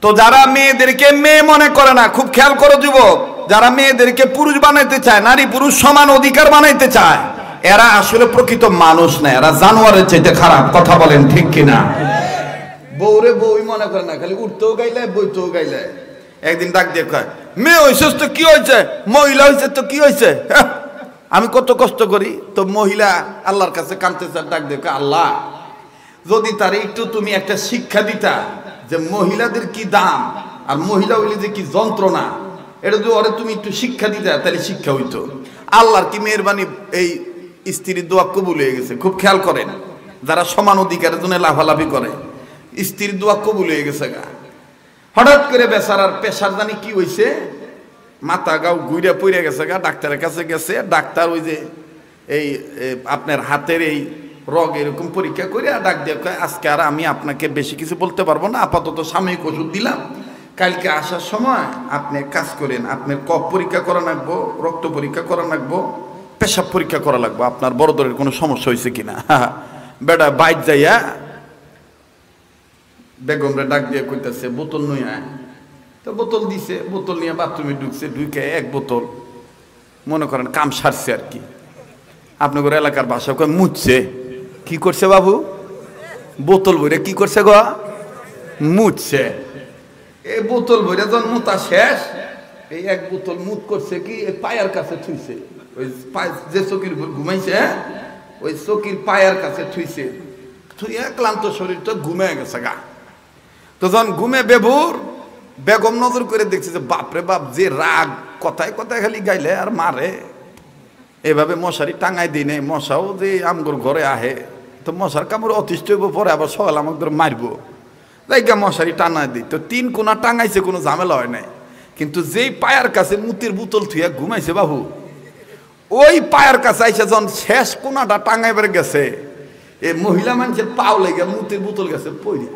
তো যারা মেয়েদেরকে মেয়ে মনে করে না, খুব খেয়াল করো যুবক, যারা মেয়েদেরকে পুরুষ বানাইতে চায়, নারী পুরুষ সমান অধিকার বানাইতে চায়, এরা আসলে প্রকৃত মানুষ না, এরা জানোয়ারের চাইতে খারাপ। কথা বলেন ঠিক কিনা? বউরে বউই মনে করে না, খালি উঠতেও গাইলে বইতেও গাইলে। একদিন ডাক দিয়ে কয়, মেয়ে হয়েছিস তো কি হয়েছে, মহিলা হয়েছে তো কি হয়েছে, আমি কত কষ্ট করি। তো মহিলা আল্লাহর কাছে কাঁদতেছে, ডাক দিয়ে কয়, আল্লাহ যদি তার একটু তুমি একটা শিক্ষা দিতা যে মহিলাদের কি দাম আর মহিলা হইলে যে কি যন্ত্রণা, এটা যদি ওরে তুমি একটু শিক্ষা দিতা তাহলে শিক্ষা হইতো। আল্লাহর কি মেহেরবানি, এই স্ত্রীর দোয়া কবুল হয়ে গেছে। খুব খেয়াল করেন, যারা সমান অধিকারের জন্য লাফালাফি করে, স্ত্রীর দোয়া কবুল হয়ে গেছে গা। হঠাৎ করে বেচারার পেশার জানি কি হয়েছে, মাথা গাও ঘুরে পড়ে গেছে গা। ডাক্তারের কাছে গেছে, ডাক্তার ওই যে এই আপনার হাতের এই রোগ এরকম পরীক্ষা করে ডাক দিয়ে কয়, আজকে আর আমি আপনাকে বেশি কিছু বলতে পারবো না, আপাতত সাময়িক ওষুধ দিলাম, কালকে আসার সময় আপনি কাজ করেন, আপনার কফ পরীক্ষা করা লাগবো, রক্ত পরীক্ষা করা লাগবো, পেশাব পরীক্ষা করা লাগবো, আপনার বড় ধরনের কোনো সমস্যা হয়েছে কিনা। বেটা বাইর যাইয়া বেগমরে ডাক দিয়ে কইতেছে, বোতল নই আয়। তো বোতল দিছে, বোতল নিয়ে বাথরুমে ঢুকছে, ঢুকে এক বোতল মনে করেন কাম সারছে আর কি। আপনাদের এলাকার ভাষা কয় মুছছে। কি করছে বাবু? বোতল ভরে কি করছে গো? মুছছে। এই বোতল ভরে যখন মুতা শেষ, এই এক বোতল মুত করছে কি পায়ের কাছে থুইছে, ওই যে চকির উপর ঘুমাইছে ওই চকির পায়ের কাছে থুইছে, থুইয়া ক্লান্ত শরীর তো ঘুমে গেছে গা। তো যখন ঘুমে বেভুর, বেগম নজর করে দেখছে যে বাপরে বাপ, যে রাগ, কথায় কথায় খালি গাইলে আর মারে। এভাবে মশারি টাঙাই দিই নাই, মশাও যে আমগর ঘরে আহে, তো মশার কামড় অতিষ্ঠ হইব, পরে আবার সকাল আমাদের মারবো, জায়গা মশারি টাঙাই দিই। তো 3 কোনা টাঙাইছে, কোনো ঝামেলা হয় নাই। কিন্তু যেই পায়ের কাছে মুতির বোতল থুইয়া ঘুমাইছে বাবু, ওই পায়ের কাছে আইসে যখন শেষ কোনাটা টাঙাইবার গেছে, এই মহিলা মানুষের পাও লেগে মুতির বোতল গেছে পড়ে।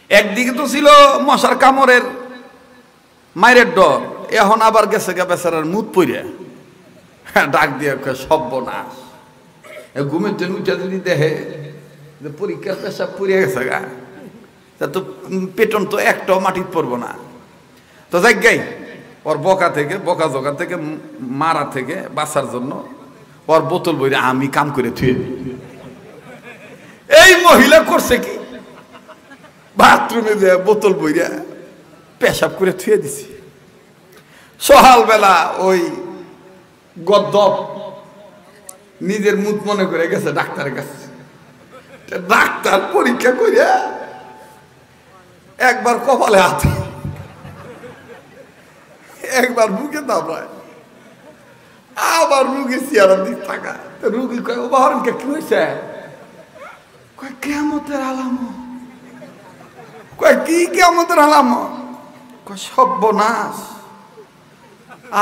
একদিকে তো ছিল মশার কামড়ের মায়ের ডর, এখন আবার গেছে গা বেচারার মুত পড়ে। ডাক দিয়ে সর্বনাশ। ঘুমের জন্য উঠে যদি দেখে যে পরীক্ষার পেশাব পড়ে গেছে গা, তা তো পেটন তো একটাও মাটির পড়বো না। তো যাই গাই ওর বকা থেকে, বকা জোকা থেকে, মারা থেকে বাঁচার জন্য ওর বোতল বইরে আমি কাম করে থুয়ে। এই মহিলা করছে কি, বাথরুমে যে বোতল বইরা পেশাব করে থুয়ে দিছি। সকালবেলা ওই গদ্দপ নিজের মুখ মনে করে গেছে ডাক্তারের কাছে। ডাক্তার পরীক্ষা করিয়া একবার কপালে হাতে, একবার বুকে দাবড়ায়, আবার রুগী চেয়ারের দিক থাকা। রুগী কয়, উদাহরণকে কি হয়েছে? কয় কিয়ামতের আলামত। কয় কি কিয়ামতের আলামত? কয় সর্বনাশ,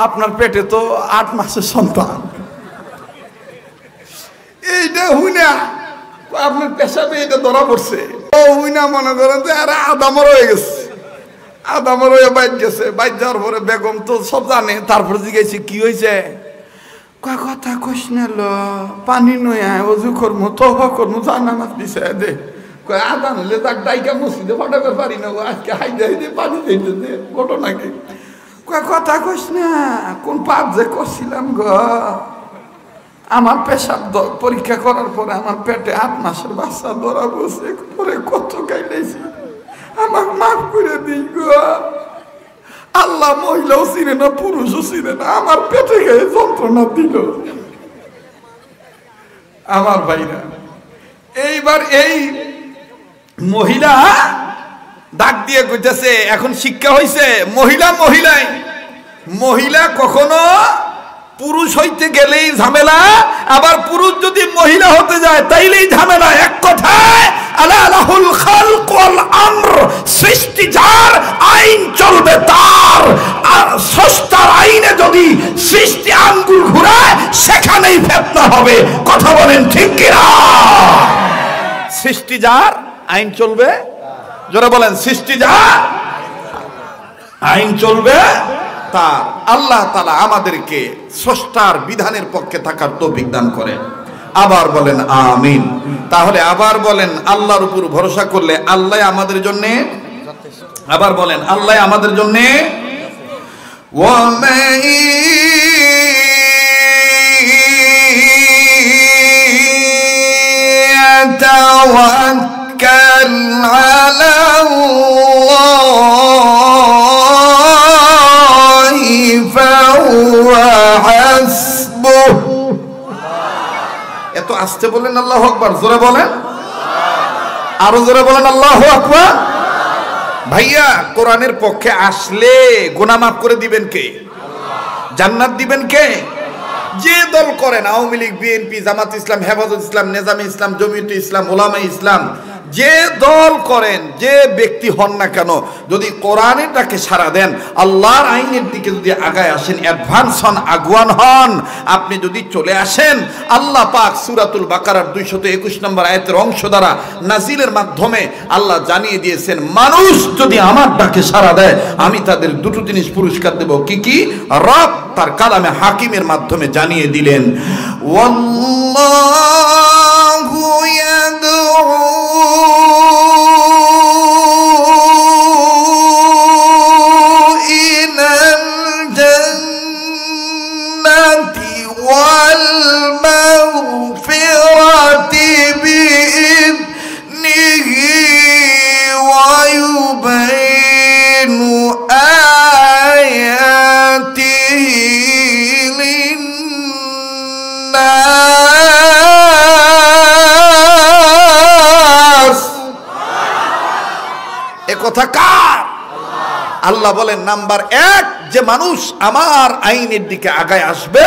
আপনার পেটে তো 8 মাসের সন্তান। এইটা হুইনা আপনার পেশাবে এটা ধরা পড়ছে। ও হুইনা মনে করেন যে আরে আদামর হয়ে গেছে, আদামর হয়ে বাইর গেছে। বাইর যাওয়ার পরে বেগম তো সব জানে। তারপরে জিজ্ঞেস কি হয়েছে? কয় কথা কইস না, পানি নয় অজু করবো, তওবা করবো, জানামাজ দিছে দে। কয় আদান হলে তাক ডাইকা মসজিদে ফাটাতে পারি না, আজকে হাইদে হাইদে পানি দিতে দে, ঘটনা কি? কয় কথা কইস না, কোন পাপ যে করছিলাম গো। আমার পেশাব পরীক্ষা করার পরে আমার পেটে 8 মাসের বাচ্চা ধরা বসে, পরে কত গাইলেছি, আমার মাফ করে দিই গো। আল্লাহ মহিলাও চিনে না, পুরুষও চিনে না, আমার পেটে গিয়ে যন্ত্রণা দিল। আমার ভাইরা, এইবার এই মহিলা ডাক দিয়ে কইতেছে, এখন শিক্ষা হয়েছে, মহিলা মহিলাই, মহিলা কখনো পুরুষ হইতে গেলেই ঝামেলা, আবার পুরুষ যদি মহিলা হতে যায় তাইলেই ঝামেলা। এক কথায় আলা লাহুল খালক ওয়াল আমর, সৃষ্টি যার, আইন চলবে তার। আর স্রষ্টার আইনে যদি সৃষ্টি আঙ্গুল ঘুরায় সেখানেই ফিতনা হবে। কথা বলেন ঠিক কিনা? সৃষ্টি যার, আইন চলবে। যারা বলেন সৃষ্টি যার, আইন চলবে তার। আল্লাহ তাআলা আমাদেরকে স্রষ্টার বিধানের পক্ষে থাকার তৌফিক দান করেন। আবার বলেন আমিন। তাহলে আবার বলেন, আল্লাহর উপর ভরসা করলে আল্লাহ আমাদের জন্য আবার বলেন আল্লাহ আমাদের জন্য এত আস্তে বলেন আল্লাহু আকবার, জোরে বলেন, আরো জোরে বলেন আল্লাহু আকবার। ভাইয়া কোরআনের পক্ষে আসলে গুনাহ মাফ করে দিবেন কে? জান্নাত দিবেন কে? যে দল করেন, আওয়ামী লীগ, বিএনপি, জামাত ইসলাম, হেফাজত ইসলাম, নেজামে ইসলাম, জমিয়তে ইসলাম, ওলামায়ে ইসলাম, যে দল করেন, যে ব্যক্তি হন না কেন, যদি কোরআনের ডাকে সাড়া দেন, আল্লাহর আইনের দিকে যদি আগায় আসেন, অ্যাডভান্স হন, আগুয়ান হন, আপনি যদি চলে আসেন, আল্লাহ পাক সূরাতুল বাকারার 221 নম্বর আয়াতের অংশ দ্বারা নাজিলের মাধ্যমে আল্লাহ জানিয়ে দিয়েছেন, মানুষ যদি আমার ডাকে সাড়া দেয় আমি তাদের দুটো জিনিস পুরস্কার দেব। কি কি? রব তার কালামে হাকিমের মাধ্যমে জানিয়ে দিলেন, ওয়াল্লাহু ইয়াদউ ইলাল জান্নাতি ওয়াল মাগফিরাতি বিইذনিহি ওয়া ইউবাইনু আয়াতিহি লিন্নাস। এ কথা কার? আল্লাহ বলেন নাম্বার 1, যে মানুষ আমার আইনের দিকে আগায় আসবে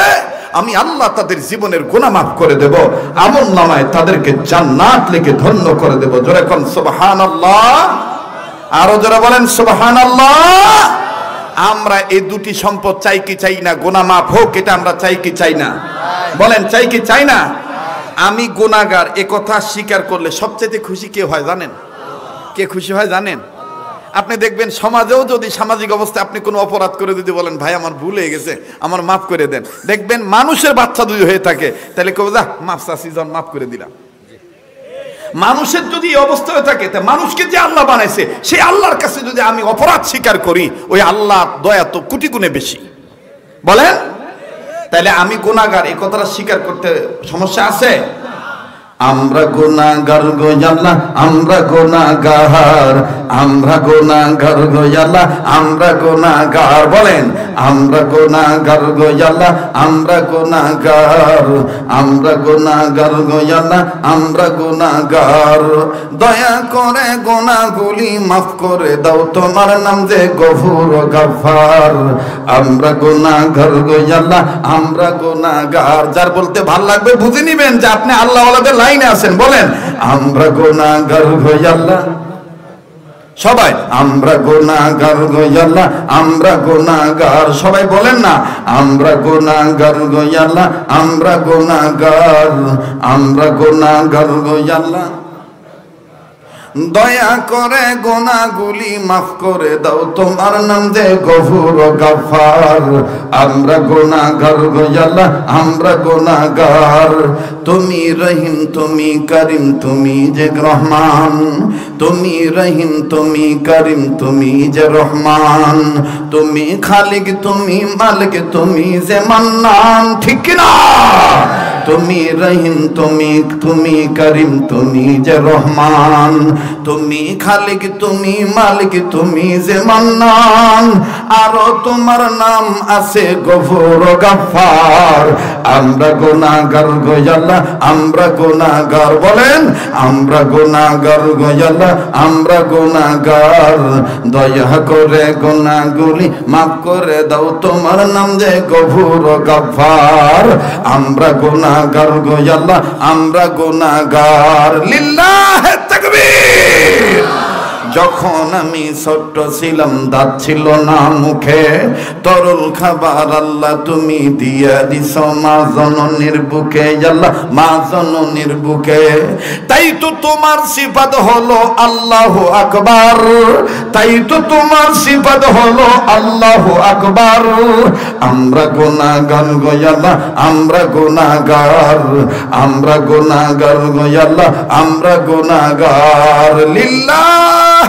আমি আল্লাহ তাদের জীবনের গুনাহ মাফ করে দেব, আমলনামায় তাদেরকে জান্নাত লিখে ধন্য করে দেব। জোরে কোন সুবহানাল্লাহ, আরো জোরে বলেন সুবহানাল্লাহ। আমরা এই দুটি সম্পদ চাই কি চাই না? গুনাহ মাফ হোক, এটা আমরা চাই কি চাই না? বলেন চাই কি চাই না? আমি গুনাহগার এ কথা স্বীকার করলে সবচেয়ে খুশি কে হয় জানেন? কে খুশি হয় জানেন? আপনি দেখবেন সমাজেও যদি সামাজিক অবস্থায় আপনি কোনো অপরাধ করে যদি বলেন ভাই আমার ভুল হয়ে গেছে, আমার মাফ করে দেন, দেখবেন মানুষের বাচ্চা যদি হয়ে থাকে তাহলে কেউ যা মাফ চাচ্ছি, জন মাফ করে দিলাম। মানুষের যদি এই অবস্থা হয়ে থাকে, তা মানুষকে যে আল্লাহ বানাইছে সেই আল্লাহর কাছে যদি আমি অপরাধ স্বীকার করি, ওই আল্লাহ দয়া তো কোটি গুণে বেশি। বলেন তাহলে আমি গুনাহগার এই কথাটা স্বীকার করতে সমস্যা আছে? আমরা গুনাহগার গো আল্লাহ, আমরা গুনাহগার, আমরা গুনাহগার গো আল্লাহ, আমরা গুনাহগার। বলেন আমরা গুনাহগার গো আল্লাহ, আমরা গুনাহগার, আমরা গুনাহগার গো আল্লাহ, আমরা গুনাহগার। দয়া করে গুনাহগুলি মাফ করে দাও, তোমার নাম যে গফুর ও গাফফার। আমরা গুনাহগার গো আল্লাহ, আমরা গুনাহগার। যার বলতে ভাল লাগবে বুঝে নিবেন যে আপনি আল্লাহ ওয়ালাদের লাইনে আছেন। বলেন আমরা গুনাহগার গো আল্লাহ, সবাই আমরা গুনাহগার গো আল্লাহ, আমরা গুনাহগার। সবাই বলেন না আমরা গুনাহগার গো আল্লাহ, আমরা গুনাহগার, আমরা গুনাহগার গো আল্লাহ। দয়া করে গুনাহগুলি মাফ করে দাও, তোমার নাম যে গফুর ও গাফফার। আমরা গুনাহগার গো আল্লাহ, আমরা গুনাহগার। তুমি রহিম, তুমি করিম, তুমি যে রহমান। তুমি রহিম, তুমি করিম, তুমি যে রহমান। তুমি খালিক, তুমি মালিক, তুমি যে মান্নান। ঠিক না? তুমি রহিম, তুমি করিম, তুমি যে রহমান। তুমি খালিক, তুমি মালিক, তুমি যে মান্নান। আরো তোমার নাম আছে গফুর ও গাফফার। আমরা গুনাহগার গো আল্লাহ, আমরা গুনাহগার। বলেন আমরা গুনাহগার গো আল্লাহ, আমরা গুনাহগার। দয়া করে গুনাহগুলি মাফ করে দাও, তোমার নাম যে গফুর ও গাফফার। আমরা গুনাহগার গো আল্লাহ, আমরা গুনাহগার। লিল্লাহে তাকবীর। যখন আমি ছোট্ট ছিলাম, দাঁত ছিল না মুখে, তরল খাবার আল্লাহ তুমি দিয়া দিছ মা জননীর বুকে। আল্লাহ মা জননীর বুকে। তাই তো তোমার সিফাত হলো আল্লাহু আকবার, তাই তো তোমার সিফাত হলো আল্লাহু আকবার। আমরা গুনাহগার গো আল্লাহ, আমরা গুনাহগার, আমরা গুনাহগার গো আল্লাহ, আমরা গুনাহগার। লিল্লাহ